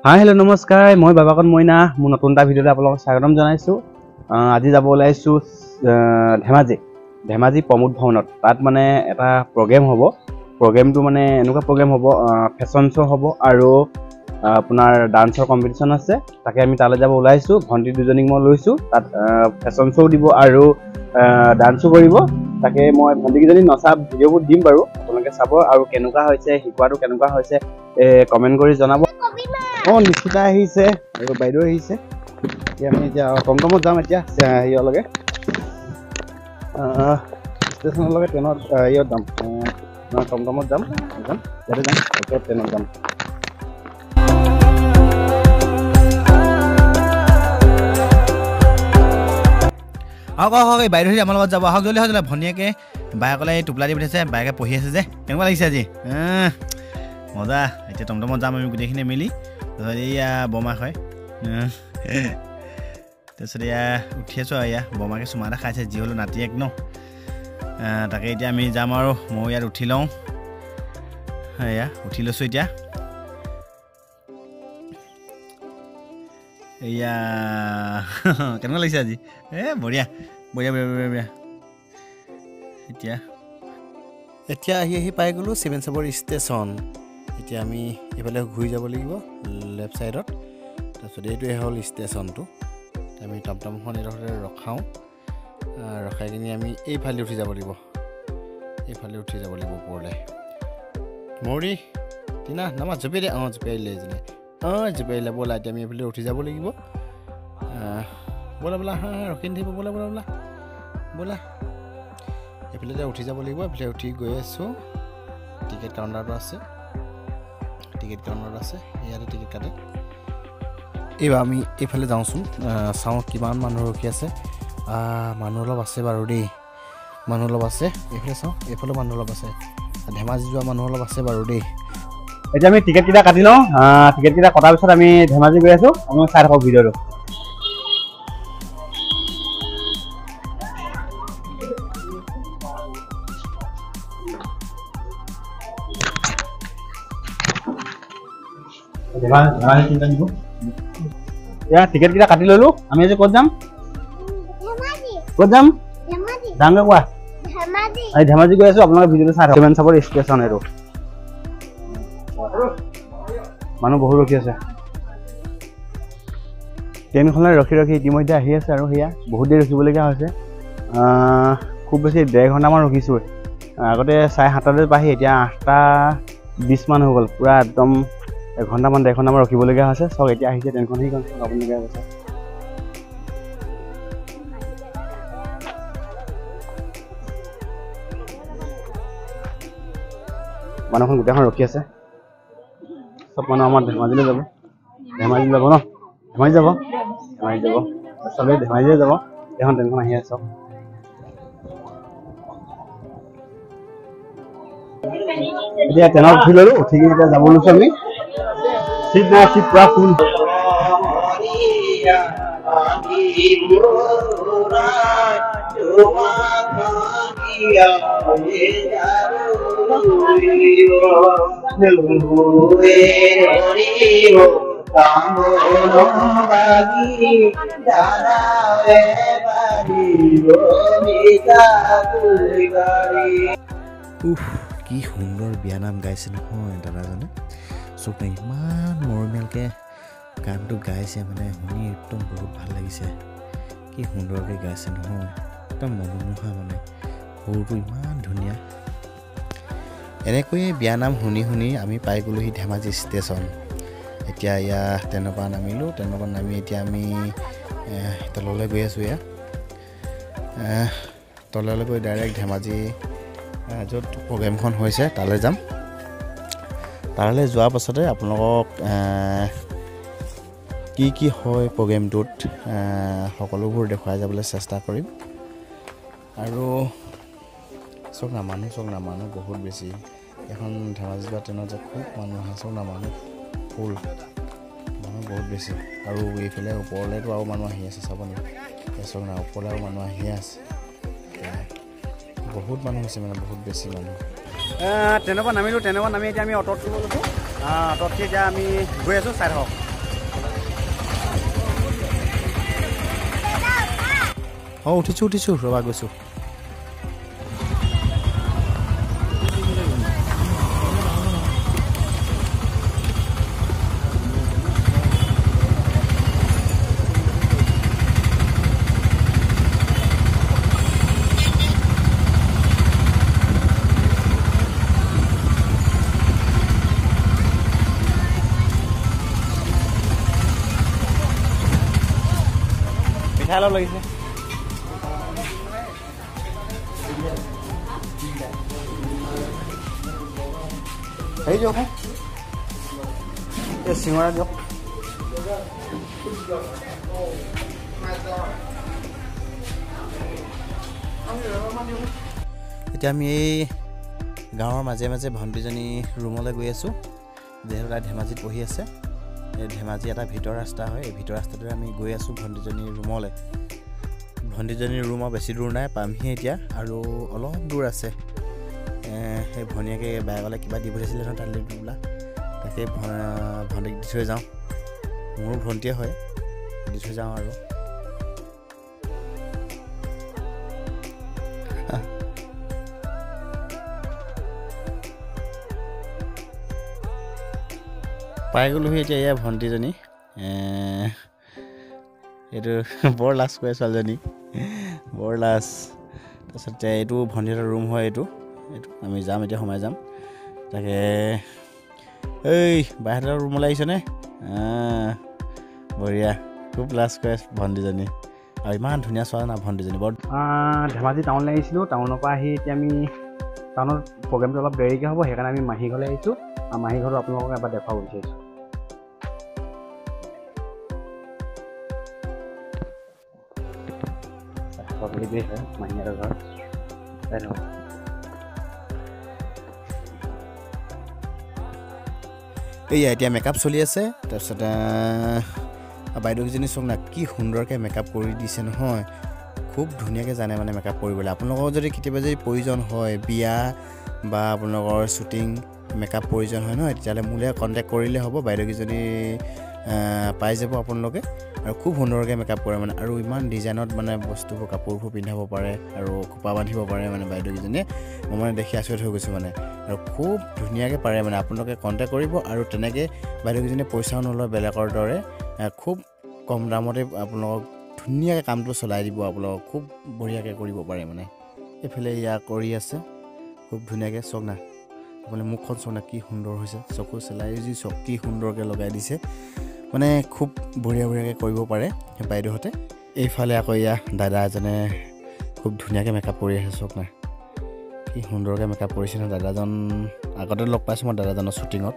Hi hello नमस्कार मैं बाबाकन मैना मोर नतुन এটা ভিডিওতে আপোনালোকক স্বাগতম জনাইছো। আজি যাব ওলাইছো ধেমাজি প্ৰমোদ ভৱনত। তাত মানে এটা প্ৰগ্ৰাম হ'ব। প্ৰগ্ৰামটো মানে এনেকুৱা প্ৰগ্ৰাম হ'ব, ফেশ্বন শ্ব' হ'ব আৰু আপোনাৰ ডান্সৰ কম্পিটিশ্যন আছে। তাকে আমি তালৈ যাব ওলাইছো। ভণ্টি দুজনীক মই লৈছো। তাত ফেশ্বন শ্ব' দিব আৰু ডান্সো কৰিব। তাকে মই ভণ্টিকেইজনী নচা ভিডিঅ'বোৰ দিম বাৰু, আপোনালোকে চাব আৰু কেনেকুৱা হৈছে শিকোৱাটো কেনেকুৱা হৈছে কমেণ্ট কৰি জনাব। নিশ্চিতা আহিছে আৰু বাইদেউ আহিছে। এতিয়া আমি এতিয়া টমটমত যাম। এতিয়া হেৰিয়লৈকে ষ্টেচনলৈকে ট্ৰেইনত হেৰিয়ত যাম, টমটমত যাম ইয়াতে যাম তাৰপিছত ট্ৰেইনত যাম। আহক এই বাইদেউ আমাৰ লগত যাব। আহক জলদি আহক। ভনীয়েকে বায়েকলে টোপোলা দি পঠিয়াইছে। বায়েকে পঢ়ি আছে যে। কেনেকুৱা লাগিছে আজি? মজা। এতিয়া টমটমত যাম আমি গোটেইখিনি মিলি। তাৰপিছত এয়া বৰমাক হয়। তাৰপিছত এয়া উঠি আছোঁ আৰু এয়া বৰমাকে চুমা এটা খাইছে, যি হ'লেও নাতিয়েক ন। তাকে এতিয়া আমি যাম আৰু ময়ো ইয়াত উঠি লওঁ। এয়া উঠি লৈছোঁ এতিয়া। এয়া কেনেকুৱা লাগিছে আজি? বঢ়িয়া বঢ়িয়া বঢ়িয়া বঢ়িয়া বঢ়িয়া। এতিয়া আহি পাই গ'লোঁ ছেভেন চাবৰ ষ্টেচন। এতিয়া আমি এইফালে ঘূৰি যাব লাগিব লেফ্ট ছাইডত। তাৰপিছত এইটোৱে হ'ল ষ্টেচনটো। আমি টমটমখন এইডোখৰতে ৰখাওঁ। ৰখাই কিনি আমি এইফালে উঠি যাব লাগিব। ওপৰলৈ। মৰি টিনা নামা জপিয়াই দে। জপিয়াই দিলে এজনী। জপিয়াই দিলে। ব'লা এতিয়া আমি এইফালে উঠি যাব লাগিব। ব'লা ৰখি নাথাকিব। ব'লা এইফালে এতিয়া উঠি যাব লাগিব। এইফালে উঠি গৈ আছোঁ। টিকেট কাউণ্টাৰটো আছে। ইয়াতে টিকেট কাটে। এইবাৰ আমি এইফালে যাওঁচোন, চাওঁ কিমান মানুহ ৰখি আছে। মানুহ অলপ আছে বাৰু দেই। এইফালে চাওঁ, এইফালেও মানুহ অলপ আছে। ধেমাজি যোৱা মানুহ অলপ আছে বাৰু দেই। এতিয়া আমি টিকেটকেইটা কাটি লওঁ। টিকেটকেইটা কটাৰ পিছত আমি ধেমাজি গৈ আছোঁ। আমি চাই থাকক ভিডিঅ'টো। টিকেট কেইটা কাটি ললো। আমি আজি ক'ত যাম? যামগে কোৱা। ধেমাজি গৈ আছো। আপোনালোকে ভিডিঅ'টো চাই থাকক। চাবৰ ষ্টেচন এইটো। মানুহ বহুত ৰখি আছে। ট্ৰেইনখনে ৰখি ইতিমধ্যে আহি আছে আৰু সেয়া বহুত দেৰি ৰখিবলগীয়া হৈছে। খুব বেছি 1.5 ঘণ্টামান ৰখিছোঁ। আগতে 7:30 পাহি, এতিয়া 8:20 মান হৈ গ'ল। পূৰা একদম 1 ঘণ্টামান 1.5 ঘণ্টামান ৰখিবলগীয়া হৈছে। চব এতিয়া আহিছে ট্ৰেইনখন। হ'বলগীয়া হৈছে। মানুহখন গোটেইখন ৰখি আছে। চব মানুহ আমাৰ ধেমাজিলৈ যাব। ধেমাজি যাব ন? চবেই ধেমাজিলৈ যাব। এখন ট্ৰেইনখন আহি আছে। এতিয়া ট্ৰেইনত উঠি ললো। উঠি কিনে এতিয়া যাব লৈছো আমি। চিট নাই, চিট পুৰা ফুল। কি সুন্দৰ বিয়ানাম গাইছে নহয় দাদাজনে। চব ইমান মৰমীয়ালকৈ গানটো গাইছে, মানে শুনি একদম বহুত ভাল লাগিছে। কি সুন্দৰকৈ গাইছে নহয়, একদম মনোমোহা। মানে সুৰটো ইমান ধুনীয়া। এনেকৈয়ে বিয়ানাম শুনি আমি পাই গ'লোহি ধেমাজি ষ্টেচন। এতিয়া ট্ৰেইনৰ পৰা নামিলোঁ। নামি এতিয়া আমি তললৈ গৈ আছোঁ। তললৈ গৈ ডাইৰেক্ট ধেমাজি য'ত প্ৰগ্ৰেমখন হৈছে তালৈ যাম। তালৈ যোৱাৰ পাছতে আপোনালোকক কি হয় প্ৰগ্ৰেমটোত সকলোবোৰ দেখুৱাই যাবলৈ চেষ্টা কৰিম। আৰু চব না মানুহ বহুত বেছি। এখন ধেমাজি যোৱা ট্ৰেইনত যে খুব মানুহ আহে। মানুহ ফুল, মানুহ বহুত বেছি। আৰু এইফালে ওপৰলৈতো আৰু মানুহ আহি আছে। চাব নেকি? ওপৰলৈ আৰু মানুহ আহিয়ে আছে। বহুত মানুহ হৈছে, মানে বহুত বেছি মানুহ। ট্ৰেইনৰ পৰা নামিলোঁ। ট্ৰেইনৰ পৰা নামি এতিয়া আমি অট'ত উঠিব লৈছোঁ। অট'ত এতিয়া আমি গৈ আছোঁ। চাই থাকক। অঁ উঠিছোঁ ৰ'বা গৈছোঁ। মিঠাই অলপ লাগিছে। হেৰি দিয়ক এই চিঙৰা দিয়ক। এতিয়া আমি এই গাঁৱৰ মাজে মাজে ভণ্টিজনী ৰুমলৈ গৈ আছোঁ, যিহেতু তাই ধেমাজিত পঢ়ি আছে। এই ধেমাজি এটা ভিতৰ ৰাস্তা হয়, এই ভিতৰ ৰাস্তাটোৰে আমি গৈ আছোঁ ভণ্টিজনীৰ ৰুমলৈ। ভণ্টিজনীৰ ৰুম আৰু বেছি দূৰ নাই, পামহি এতিয়া, আৰু অলপ দূৰ আছে। সেই ভনীয়েকে বায়েকলে কিবা দি পঠিয়াইছিলে নহয় তালৈ বোলা, তাকে ভণ্টিক দি থৈ যাওঁ। মোৰো ভণ্টিয়ে হয়, দি থৈ যাওঁ আৰু। পাই গ'লোহি এতিয়া এয়া ভণ্টিজনী। এইটো বৰ লাজ কৰে ছোৱালীজনী, বৰ লাজ। তাৰপিছতে এইটো ভণ্টিহঁতৰ ৰুম হয়, এইটো আমি যাম এতিয়া, সোমাই যাম। তাকে এই বাইহঁতৰ ৰুমলৈ আহিছনে? বঢ়িয়া, খুব লাজ কৰে ভণ্টিজনী, আৰু ইমান ধুনীয়া ছোৱালী না ভণ্টিজনী বৰ। ধেমাজি টাউনলৈ আহিছিলোঁ, টাউনৰ পৰা আহি এতিয়া আমি টাউনত প্ৰগ্ৰেমটো অলপ দেৰিকৈ হ'ব, সেইকাৰণে আমি মাহী ঘৰলৈ আহিছোঁ, আৰু মাহী ঘৰটো আপোনালোকক এবাৰ দেখুৱাব বিচাৰিছোঁ। মাহীহঁতৰ ঘৰ এইয়া এতিয়া মেকআপ চলি আছে। তাৰপিছতে বাইদেউকেইজনী চাওক না, কি সুন্দৰকৈ মেকআপ কৰি দিছে নহয়, খুব ধুনীয়াকৈ জানে মানে মেকআপ কৰিবলৈ। আপোনালোকৰ যদি কেতিয়াবা যদি প্ৰয়োজন হয়, বিয়া বা আপোনালোকৰ শ্বুটিং মেকআপ প্ৰয়োজন হয় নহয়, তেতিয়াহ'লে মোলৈ কণ্টেক্ট কৰিলে হ'ব, বাইদেউকেইজনী পাই যাব আপোনালোকে। আৰু খুব সুন্দৰকৈ মেকআপ কৰে মানে, আৰু ইমান ডিজাইনত মানে বস্তুবোৰ কাপোৰবোৰ পিন্ধাব পাৰে আৰু খোপা বান্ধিব পাৰে মানে বাইদেউকেইজনীয়ে। মই মানে দেখি আচৰিত হৈ গৈছোঁ মানে, আৰু খুব ধুনীয়াকৈ পাৰে মানে। আপোনালোকে কণ্টেক্ট কৰিব, আৰু তেনেকৈ বাইদেউকেইজনীয়ে পইচাও নলয় বেলেগৰ দৰে, খুব কম দামতে আপোনালোকক ধুনীয়াকৈ কামটো চলাই দিব, আপোনালোকক খুব বঢ়িয়াকৈ কৰিব পাৰে মানে। এইফালে ইয়া কৰি আছে খুব ধুনীয়াকৈ, চাওক না আপুনি মুখখন চাওক না, কি সুন্দৰ হৈছে, চকু চেলাই যি চক কি সুন্দৰকৈ লগাই দিছে মানে, খুব বঢ়িয়াকৈ কৰিব পাৰে সেই বাইদেউহঁতে। এইফালে আকৌ এয়া দাদা এজনে খুব ধুনীয়াকৈ মেকআপ কৰি আছে, চাওক না কি সুন্দৰকৈ মেকআপ কৰিছে ন দাদাজন। আগতে লগ পাইছোঁ মই দাদাজনৰ শ্বুটিঙত।